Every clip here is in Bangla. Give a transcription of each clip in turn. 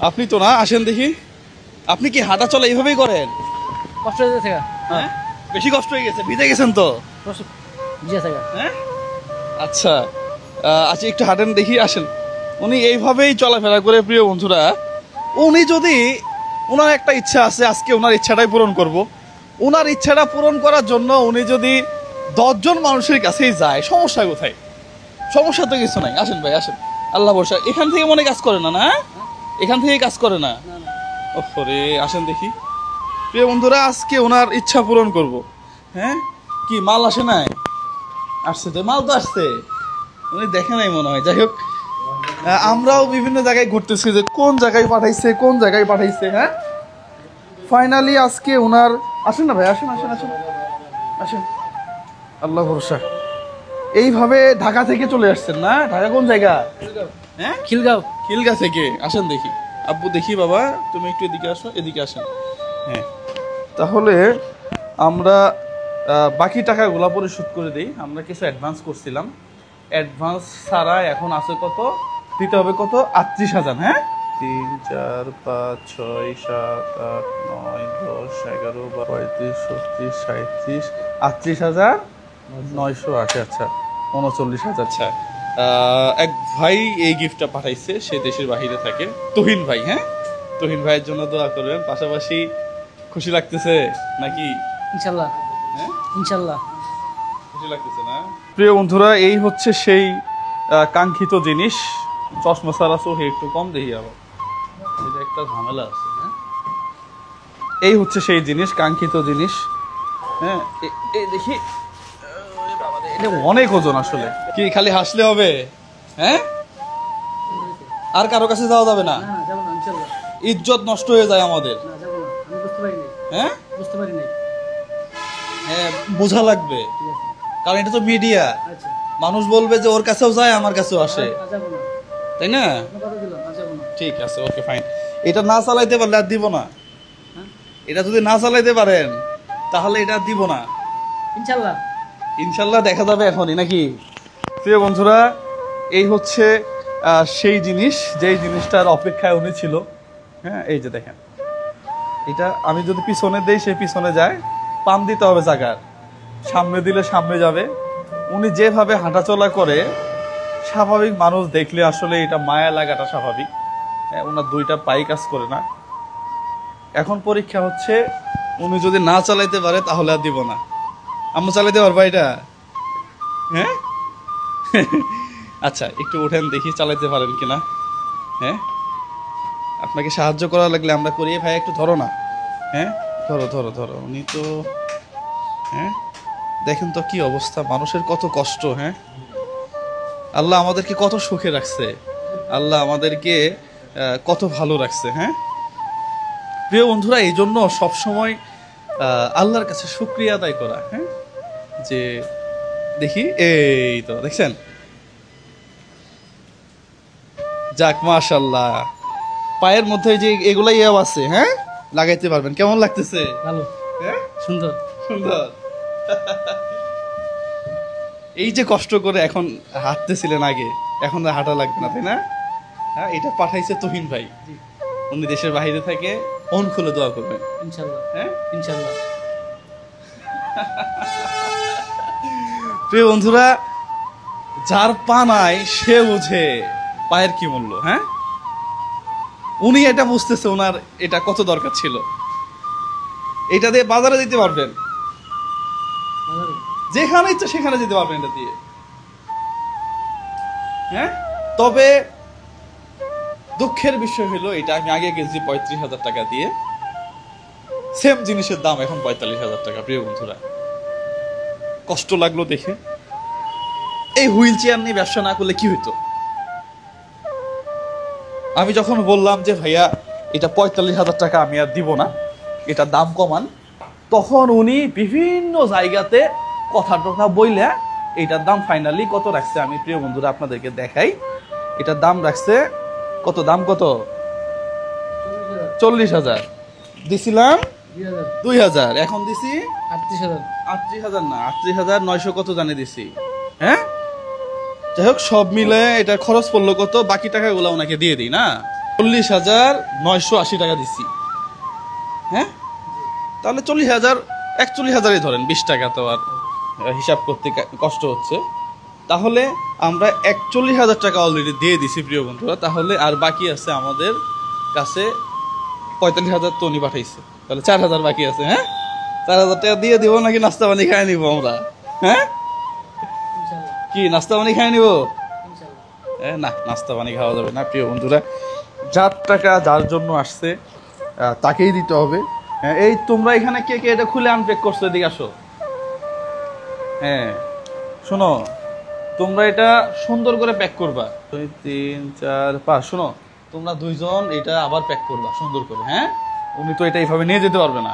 আপনি তো না, আসেন দেখি। আপনি কি হাঁটা চলা এইভাবেই করেন? কষ্ট হয়ে গেছে হ্যাঁ, বেশি কষ্ট হয়ে গেছে, ভিজে গেছেন তো। হ্যাঁ আচ্ছা আচ্ছা, একটু হাঁটেন দেখি, আসেন। উনি এইভাবেই চলাফেরা করে প্রিয় বন্ধুরা। উনি যদি, ওনার একটা ইচ্ছা আছে, আজকে ওনার ইচ্ছাটাই পূরণ করব। ওনার ইচ্ছাটা পূরণ করার জন্য উনি যদি 10 জন মানুষের কাছেই যায়, সমস্যা কোথায়? সমস্যা তো কিছু নাই। আসেন ভাই, আসেন, আল্লাহ ভরসা। এখান থেকে মনে কাজ করে না, না এখান থেকে কাজ করে না। ওরে, আসেন দেখি প্রিয় বন্ধুরা, আজকে ওনার ইচ্ছা পূরণ করব। হ্যাঁ, কি মাল আসে নাই? আসছে তো, মাল তো আসছে, উনি দেখে নাই মনে হয়। যাই হোক, আমরাও বিভিন্ন জায়গায় ঘুরতেছি যে কোন জায়গায় পাঠাইছে, কোন জায়গায় পাঠাইছে। হ্যাঁ, ফাইনালি আজকে ওনার, আসেন না ভাই, আসেন আসেন আসেন আসেন, আল্লাহ ভরসা। এইভাবে ঢাকা থেকে চলে আসছেন না? ঢাকা কোন জায়গা? হ্যাঁ, খিলগাঁও। খিলগাঁও থেকে। আসেন দেখি আব্বু, দেখি বাবা, তুমি একটু এদিকে আসো, এদিকে আসেন। হ্যাঁ, তাহলে আমরা বাকি টাকাগুলো পরিশোধ করে দিই। আমরা কিছু অ্যাডভান্স করছিলাম, অ্যাডভান্স ছাড়া এখন আছে কত দিতে হবে, কত 38,000। হ্যাঁ, 3 4 5 6 7 8 9 10 11 12 35 36 37 38,980। আচ্ছা, 39,000। আচ্ছা, এক ভাই এই গিফটটা পাঠাইছে, সে দেশের বাহিরে থাকে, তুহিন ভাই। হ্যাঁ, তুহিন ভাইয়ের জন্য দোয়া করবেন। পাশাপাশি খুশি লাগতেছে নাকি? ইনশাল্লাহ। হ্যাঁ, ইনশাল্লাহ খুশি লাগতেছে না? প্রিয় বন্ধুরা, এই হচ্ছে সেই কাঙ্ক্ষিত জিনিস। চশমা ছাড়া চোখে একটু কম দেখি, আবার এটা একটা ঝামেলা আছে। হ্যাঁ, এই হচ্ছে সেই জিনিস, কাঙ্ক্ষিত জিনিস। হ্যাঁ, এই দেখি, এটা অনেক ওজন আসলে। কি খালি হাসলে হবে? হ্যাঁ, আর কারো কাছে যাওয়া যাবে না, যাবো না ইনশাল্লাহ। ইজ্জত নষ্ট হয়ে যায় আমাদের। না যাবো না, আমি বুঝতে পারি নাই। হ্যাঁ, বুঝতে পারি নাই। হ্যাঁ, বোঝা লাগবে, ঠিক আছে, কারণ এটা তো মিডিয়া। আচ্ছা। মানুষ বলবে যে ওর কাছেও যায়, আমার কাছেও আসে, যাবো না, তাই না? কথা দিলাম, যাবো না। ঠিক আছে, ওকে, ফাইন। এটা না চালাইতে পারলে আর দিব না। হ্যাঁ, এটা যদি না চালাইতে পারেন তাহলে এটা দিব না। ইনশাল্লাহ। ইনশাল্লাহ দেখা যাবে এখনই, নাকি? প্রিয় বন্ধুরা, এই হচ্ছে সেই জিনিস, যেই জিনিসটার অপেক্ষায় উনি ছিল। হ্যাঁ, এই যে দেখেন, এটা আমি যদি পিছনে দেই, সে পিছনে যায়। পাম দিতে হবে জায়গার, সামনে দিলে সামনে যাবে। উনি যেভাবে হাঁটাচলা করে, স্বাভাবিক মানুষ দেখলে আসলে এটা মায়া লাগাটা স্বাভাবিক। ওনার 2টা পাই কাজ করে না। এখন পরীক্ষা হচ্ছে, উনি যদি না চালাইতে পারে তাহলে আর দিব না। আমি চালাইতে পারবো এটা? হ্যাঁ, আচ্ছা, একটু উঠেন দেখি চালাইতে পারেন কিনা। হ্যাঁ, আপনাকে সাহায্য করা লাগলে আমরা করি। ভাই একটু ধরো না। হ্যাঁ, ধরো ধরো ধরো, উনি তো, হ্যাঁ, দেখেন তো কি অবস্থা, মানুষের কত কষ্ট। হ্যাঁ, আল্লাহ আমাদেরকে কত সুখে রাখছে, আল্লাহ আমাদেরকে কত ভালো রাখছে। হ্যাঁ, প্রিয় বন্ধুরা, এই জন্য সবসময় আল্লাহর কাছে শুকরিয়া আদায় করা। হ্যাঁ, যে দেখি, এই তো দেখছেন, যাক মাশাআল্লাহ, পায়ের মধ্যে যে এগুলাই আছে, হ্যাঁ, লাগাইতে পারবেন। কেমন লাগতেছে? ভালো, হ্যাঁ, সুন্দর সুন্দর। এই যে কষ্ট করে এখন হাঁটতেছিলেন আগে, এখন আর হাঁটা লাগবে না, তাই না? হ্যাঁ, এটা পাঠাইছে তুহিন ভাই, উনি দেশের বাইরে থেকে। মন খুলে দোয়া করবেন ইনশাল্লাহ। হ্যাঁ, ইনশাল্লাহ। প্রিয় বন্ধুরা, যার পা নাই সে বুঝে পায়ের কি মূল্য। হ্যাঁ, উনি এটা বুঝতেছে, ওনার এটা কত দরকার ছিল। এটা দিয়ে বাজারে যেতে পারবেন, যেখানে ইচ্ছা সেখানে যেতে পারবেন এটা দিয়ে। হ্যাঁ, তবে দুঃখের বিষয় হলো, এটা আমি আগে গেছি 35,000 টাকা দিয়ে, সেম জিনিসের দাম এখন 45,000 টাকা। প্রিয় বন্ধুরা, কষ্ট লাগলো দেখে। এই হুইল চেয়ার নিয়ে ব্যবসা না করলে কি হইতো? আমি যখন বললাম যে ভাইয়া এটা 45,000 টাকা আমি আর দিব না, এটা দাম কমান, তখন উনি বিভিন্ন জায়গাতে কথা টথা বইলে এটার দাম ফাইনালি কত রাখছে, আমি প্রিয় বন্ধুরা আপনাদেরকে দেখাই। এটার দাম রাখছে কত, দাম কত? 40,000 দিছিলাম, 2,000 এখন দিছি 38,000। 38,000 না, 38,900 কত জানে দিছি। হ্যাঁ, যাই হোক, সব মিলে এটা খরচ পড়লো কত, বাকি টাকাগুলো ওনাকে দিয়ে দিই না। 40,980 টাকা দিছি, হ্যাঁ? তাহলে 40,000, 41,000-ই ধরেন, 20 টাকা তো আর হিসাব করতে কষ্ট হচ্ছে। তাহলে আমরা 41,000 টাকা অলরেডি দিয়ে দিছি প্রিয় বন্ধুরা। তাহলে আর বাকি আছে আমাদের কাছে 45,000, তো উনি পাঠাইছে, তাহলে 4,000 বাকি আছে। হ্যাঁ, 4,000 টাকা দিয়ে দিব নাকি নাস্তা পানি খাই নিব আমরা? হ্যাঁ, ইনশাল্লাহ কি নাস্তা পানি খাই নিব? ইনশাল্লাহ। না, নাস্তা পানি খাওয়া যাবে না প্রিয় বন্ধুরা। যার টাকা যার জন্য আসছে তাকেই দিতে হবে। হ্যাঁ, এই তোমরা এখানে কে কে এটা খুলে আনপ্যাক করছো, এদিকে আসো। হ্যাঁ, শোনো, তোমরা এটা সুন্দর করে প্যাক করবা। 2, 3, 4, 5, শোনো, তোমরা দুইজন এটা আবার প্যাক করবা সুন্দর করে। হ্যাঁ, উনি তো এটা এইভাবে নিয়ে যেতে পারবে না।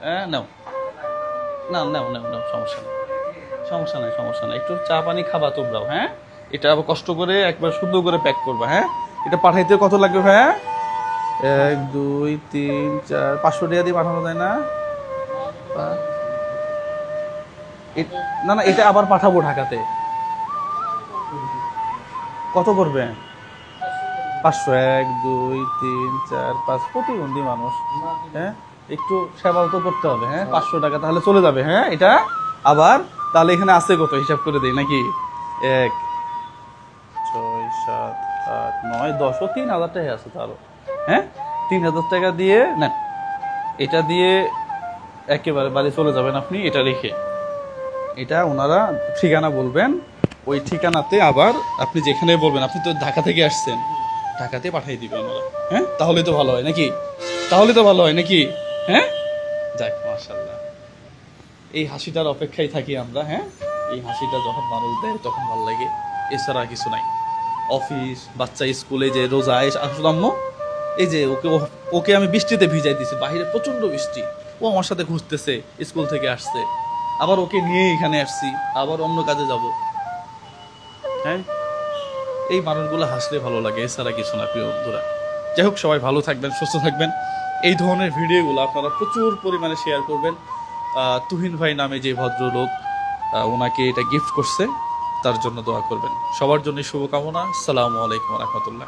হ্যাঁ, নাও নাও নাও নাও নাও, সমস্যা নেই, সমস্যা নেই, সমস্যা নেই। একটু চা পানি খাবা তোমরাও। হ্যাঁ, এটা আবার কষ্ট করে একবার সুন্দর করে প্যাক করবা। হ্যাঁ, এটা পাঠাইতে কত লাগবে ভাইয়া? 1, 2, 3, 4, 500 টাকা দিয়ে পাঠানো যায় না? না না, এটা আবার পাঠাবো ঢাকাতে। কত করবে? 500, 1, 2, 3, 4, 5, প্রতিবন্ধী মানুষ। হ্যাঁ, একটু সেবাও তো করতে হবে। হ্যাঁ, 500 টাকা তাহলে চলে যাবে। হ্যাঁ, এটা আবার তাহলে এখানে আছে কত হিসাব করে দেই নাকি? 1, 6, 7, 8, 9, 10, 3,000 টাকা আছে তারও। হ্যাঁ, 3,000 টাকা দিয়ে না, এটা দিয়ে একেবারে বাড়ি চলে যাবেন আপনি। এটা রেখে এটা ওনারা ঠিকানা বলবেন, ওই ঠিকানাতে আবার আপনি যেখানে বলবেন, আপনি তো ঢাকা থেকে আসছেন, ঢাকাতে পাঠিয়ে দিবেন ওনারা। হ্যাঁ, তাহলে তো ভালো হয় নাকি? তাহলে তো ভালো হয় নাকি? হ্যাঁ, যাক, মাশাআল্লাহ। এই হাসিটার অপেক্ষায় থাকি আমরা। হ্যাঁ, এই হাসিটা যখন মানুষ দেয় তখন ভালো লাগে, এছাড়া কিছু নাই। অফিস, বাচ্চা স্কুলে যে রোজা আসলে আম্মু, এই যে ওকে ওকে আমি বৃষ্টিতে ভিজাই দিছি, বাইরে প্রচন্ড বৃষ্টি, ও আমার সাথে ঘুরতেছে, স্কুল থেকে আসছে, আবার ওকে নিয়ে এখানে আসছি, আবার অন্য কাজে যাব। হ্যাঁ, এই মানুষগুলো হাসলে ভালো লাগে, এছাড়া কিছু না প্রিয় বন্ধুরা। যাই হোক, সবাই ভালো থাকবেন, সুস্থ থাকবেন। এই ধরনের ভিডিওগুলো আপনারা প্রচুর পরিমাণে শেয়ার করবেন। তুহিন ভাই নামে যে ভদ্রলোক ওনাকে এটা গিফট করছে, তার জন্য দোয়া করবেন। সবার জন্য শুভকামনা। আসসালামু আলাইকুম ওয়া রাহমাতুল্লাহ।